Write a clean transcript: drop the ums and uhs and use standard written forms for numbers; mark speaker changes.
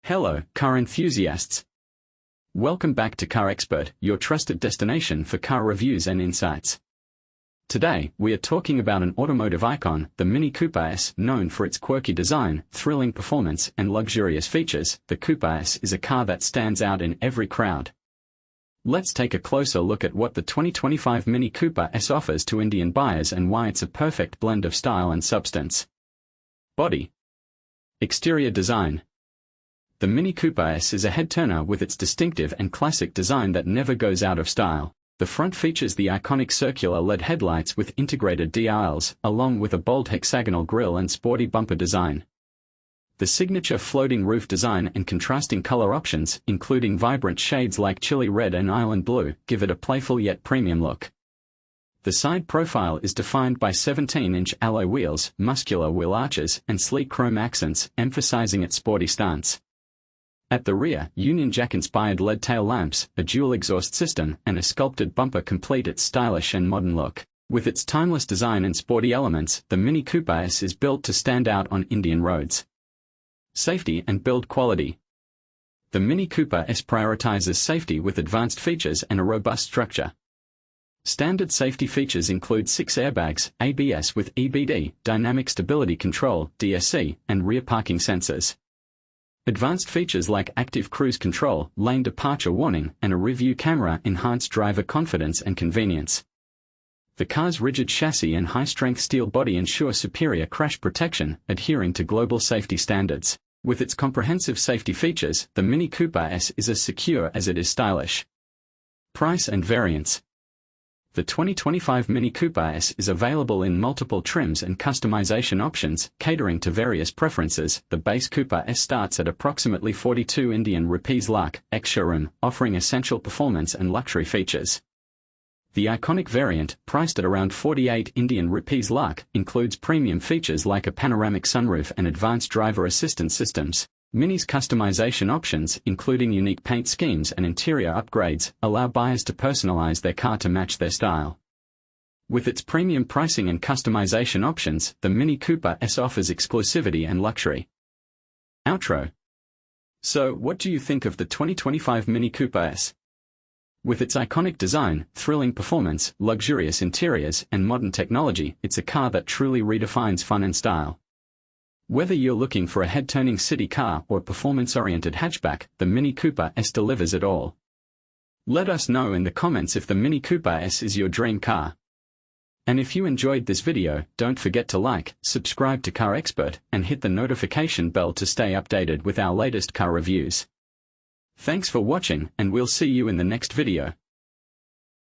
Speaker 1: Hello, car enthusiasts. Welcome back to Car Expert, your trusted destination for car reviews and insights. Today, we are talking about an automotive icon, the Mini Cooper S. Known for its quirky design, thrilling performance, and luxurious features, the Cooper S is a car that stands out in every crowd. Let's take a closer look at what the 2025 Mini Cooper S offers to Indian buyers and why it's a perfect blend of style and substance. Body. Exterior design. The Mini Cooper S is a head-turner with its distinctive and classic design that never goes out of style. The front features the iconic circular LED headlights with integrated DRLs, along with a bold hexagonal grille and sporty bumper design. The signature floating roof design and contrasting color options, including vibrant shades like chili red and island blue, give it a playful yet premium look. The side profile is defined by 17-inch alloy wheels, muscular wheel arches, and sleek chrome accents, emphasizing its sporty stance. At the rear, Union Jack-inspired LED tail lamps, a dual exhaust system, and a sculpted bumper complete its stylish and modern look. With its timeless design and sporty elements, the Mini Cooper S is built to stand out on Indian roads. Safety and build quality. The Mini Cooper S prioritizes safety with advanced features and a robust structure. Standard safety features include 6 airbags, ABS with EBD, dynamic stability control, DSC, and rear parking sensors. Advanced features like active cruise control, lane departure warning, and a rear-view camera enhance driver confidence and convenience. The car's rigid chassis and high-strength steel body ensure superior crash protection, adhering to global safety standards. With its comprehensive safety features, the Mini Cooper S is as secure as it is stylish. Price and variants. The 2025 Mini Cooper S is available in multiple trims and customization options, catering to various preferences. The base Cooper S starts at approximately 42 Indian rupees lakh, ex-showroom, offering essential performance and luxury features. The iconic variant, priced at around 48 Indian rupees lakh, includes premium features like a panoramic sunroof and advanced driver assistance systems. Mini's customization options, including unique paint schemes and interior upgrades, allow buyers to personalize their car to match their style. With its premium pricing and customization options, the Mini Cooper S offers exclusivity and luxury. Outro. So, what do you think of the 2025 Mini Cooper S? With its iconic design, thrilling performance, luxurious interiors, and modern technology, it's a car that truly redefines fun and style. Whether you're looking for a head-turning city car or a performance-oriented hatchback, the Mini Cooper S delivers it all. Let us know in the comments if the Mini Cooper S is your dream car. And if you enjoyed this video, don't forget to like, subscribe to Car Expert, and hit the notification bell to stay updated with our latest car reviews. Thanks for watching, and we'll see you in the next video.